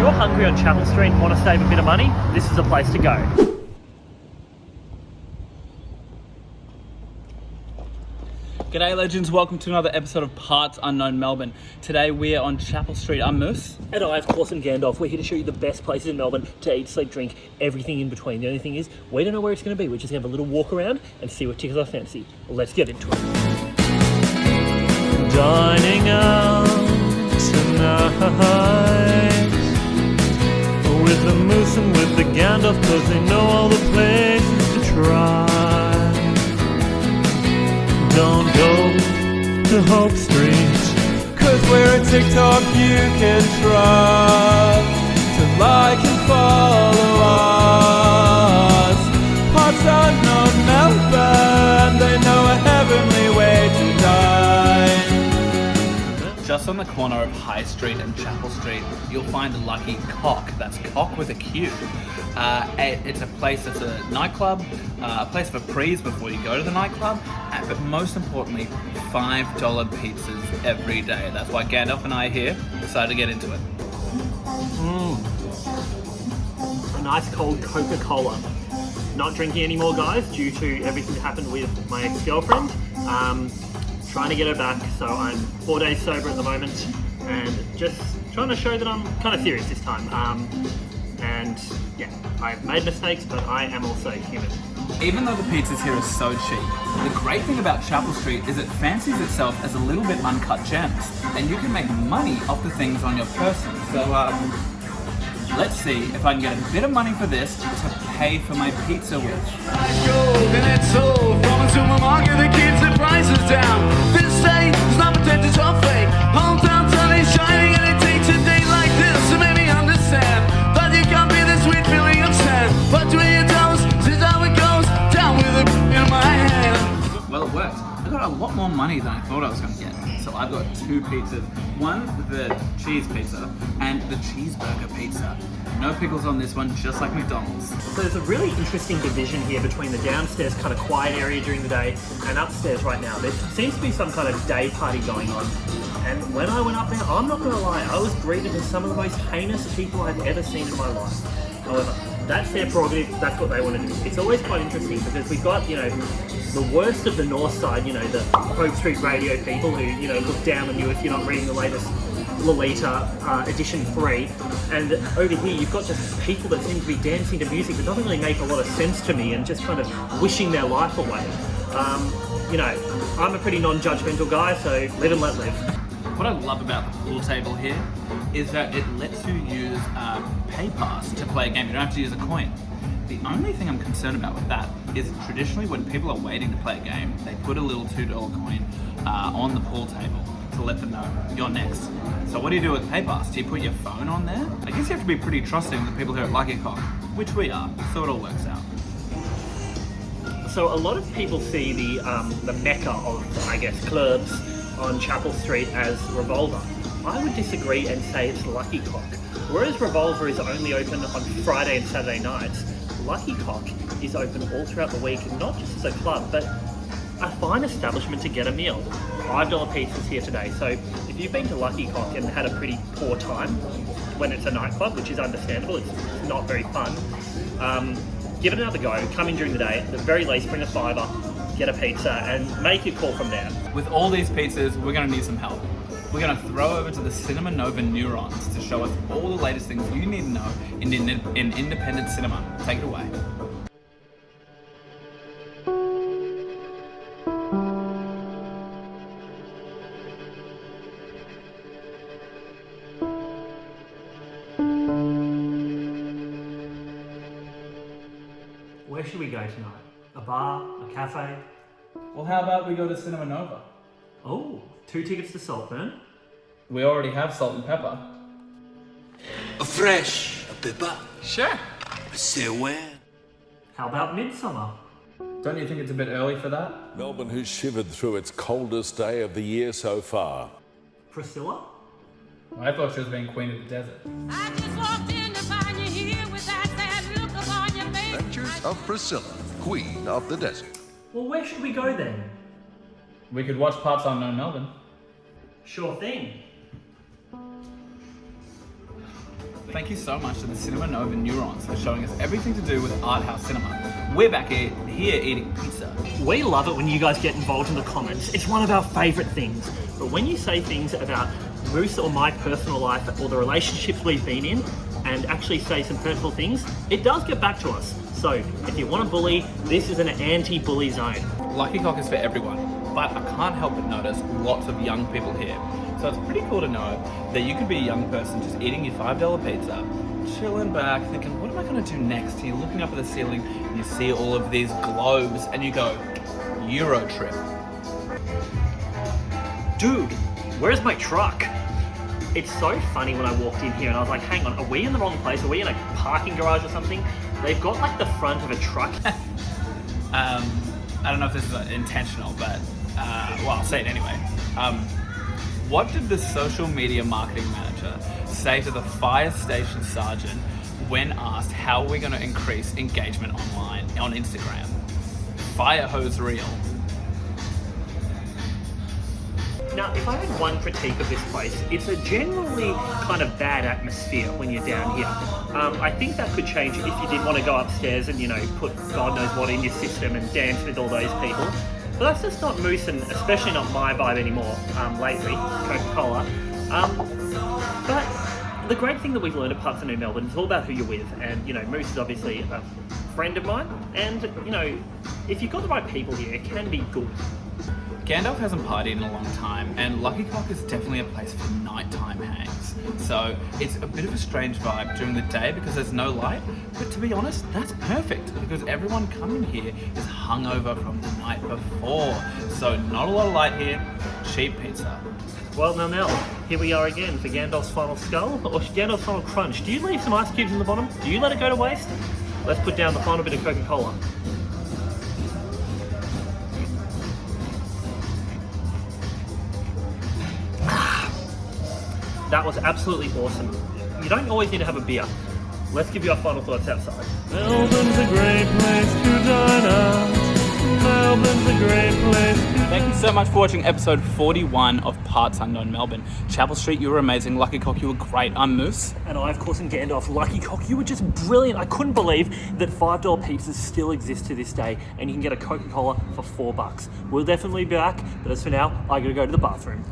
you're hungry on Chapel Street and want to save a bit of money, this is the place to go. G'day legends, welcome to another episode of Parts Unknown Melbourne. Today we're on Chapel Street. I'm Moose. And I, of course, am Gandalf. We're here to show you the best places in Melbourne to eat, sleep, drink, everything in between. The only thing is, we don't know where it's going to be. We're just going to have a little walk around and see what tickles our fancy. Let's get into it. Dining out tonight with the Moose and with the Gandalf, cause they know all the places to try. Don't go to Hope Street, cause we're a TikTok you can trust to like and follow us. Parts Unknown Melbourne, they know a heavenly way to dine. Just on the corner of High Street and Chapel Street, you'll find a Lucky Cock. That's cock with a Q. It's a place that's a nightclub, a place for prees before you go to the nightclub, but most importantly, $5 pizzas every day. That's why Gandalf and I are here, decided to get into it. A nice cold Coca-Cola. Not drinking anymore, guys, due to everything that happened with my ex-girlfriend. Trying to get her back, so I'm 4 days sober at the moment, and just trying to show that I'm kind of serious this time. And yeah, I've made mistakes, but I am also human. Even though the pizzas here are so cheap, the great thing about Chapel Street is it fancies itself as a little bit uncut gems, and you can make money off the things on your person. So let's see if I can get a bit of money for this to pay for my pizza with. And it's sold from a supermarket that keeps the prices down. This day is not pretended or fake. Hometown sun is shining and it takes a day like this to make me understand that you can't be the sweet feeling of sand. But between your toes, this is how it goes, down with a in my hand. Well, it worked. I got a lot more money than I thought I was going to get. So I've got two pizzas. One, the cheese pizza, and the cheeseburger pizza. No pickles on this one, just like McDonald's. So there's a really interesting division here between the downstairs kind of quiet area during the day and upstairs right now. There seems to be some kind of day party going on. And when I went up there, I'm not going to lie, I was greeted as some of the most heinous people I've ever seen in my life. However, that's their prerogative, that's what they want to do. It's always quite interesting because we've got, the worst of the north side, the Hope Street radio people who, look down on you if you're not reading the latest Lolita edition 3, and over here you've got just people that seem to be dancing to music that doesn't really make a lot of sense to me and just kind of wishing their life away. I'm a pretty non-judgmental guy, so live and let live. What I love about the pool table here is that it lets you use pay pass to play a game. You don't have to use a coin. The only thing I'm concerned about with that is traditionally when people are waiting to play a game, they put a little $2 coin on the pool table to let them know you're next. So what do you do with PayPass? Do you put your phone on there? I guess you have to be pretty trusting of the people here at Lucky Cock, which we are, so it all works out. So a lot of people see the mecca of, clubs on Chapel Street as Revolver. I would disagree and say it's Lucky Cock. Whereas Revolver is only open on Friday and Saturday nights, Lucky Cock is open all throughout the week, not just as a club, but a fine establishment to get a meal. $5 pizzas here today. So if you've been to Lucky Cock and had a pretty poor time when it's a nightclub, which is understandable, it's not very fun, give it another go. Come in during the day. At the very least, bring a $5, get a pizza, and make your call from there. With all these pizzas, we're going to need some help. We're going to throw over to the Cinema Nova Neurons to show us all the latest things you need to know in independent cinema. Take it away. Where should we go tonight? A bar? A cafe? Well, how about we go to Cinema Nova? Oh, 2 tickets to Saltburn. We already have salt and pepper. A fresh pepper. Sure. Say when? How about Midsummer? Don't you think it's a bit early for that? Melbourne has shivered through its coldest day of the year so far. Priscilla? I thought she was being queen of the desert. I just walked in to find you here with that sad look upon your face. Adventures of Priscilla, Queen of the Desert. Well, where should we go then? We could watch Parts Unknown Melbourne. Sure thing. Thank you so much to the Cinema Nova Neurons for showing us everything to do with art house cinema. We're back here eating pizza. We love it when you guys get involved in the comments. It's one of our favourite things. But when you say things about Moose or my personal life or the relationships we've been in and actually say some hurtful things, it does get back to us. So if you want to bully, this is an anti-bully zone. Lucky Cock is for everyone, but I can't help but notice lots of young people here. So it's pretty cool to know that you could be a young person just eating your $5 pizza, chilling back, thinking, what am I going to do next? And you're looking up at the ceiling and you see all of these globes and you go, Euro trip. Dude, where's my truck? It's so funny when I walked in here and I was like, hang on, are we in the wrong place? Are we in a parking garage or something? They've got like the front of a truck. I don't know if this is intentional, but well, I'll say it anyway. What did the social media marketing manager say to the fire station sergeant when asked how we're going to increase engagement online on Instagram? Fire hose reel. Now, if I had one critique of this place, it's a generally kind of bad atmosphere when you're down here. I think that could change if you did want to go upstairs and, you know, put God knows what in your system and dance with all those people. But that's just not Moose and especially not my vibe anymore lately, Coca-Cola. But the great thing that we've learned at Parts of New Melbourne is all about who you're with. And, you know, Moose is obviously a friend of mine. And, you know, if you've got the right people here, it can be good. Gandalf hasn't partied in a long time, and Lucky Cock is definitely a place for nighttime hangs. So it's a bit of a strange vibe during the day because there's no light, but to be honest, that's perfect because everyone coming here is hungover from the night before. So not a lot of light here, cheap pizza. Well, now, Mel, here we are again for Gandalf's final skull or Gandalf's final crunch. Do you leave some ice cubes in the bottom? Do you let it go to waste? Let's put down the final bit of Coca-Cola. That was absolutely awesome. You don't always need to have a beer. Let's give you our final thoughts outside. Melbourne's a great place to dine out. Melbourne's a great place to Thank you so much for watching episode 41 of Parts Unknown Melbourne. Chapel Street, you were amazing. Lucky Cock, you were great. I'm Moose. And I, of course, am Gandalf. Lucky Cock, you were just brilliant. I couldn't believe that $5 pizzas still exist to this day, and you can get a Coca-Cola for $4. We'll definitely be back, but as for now, I gotta go to the bathroom.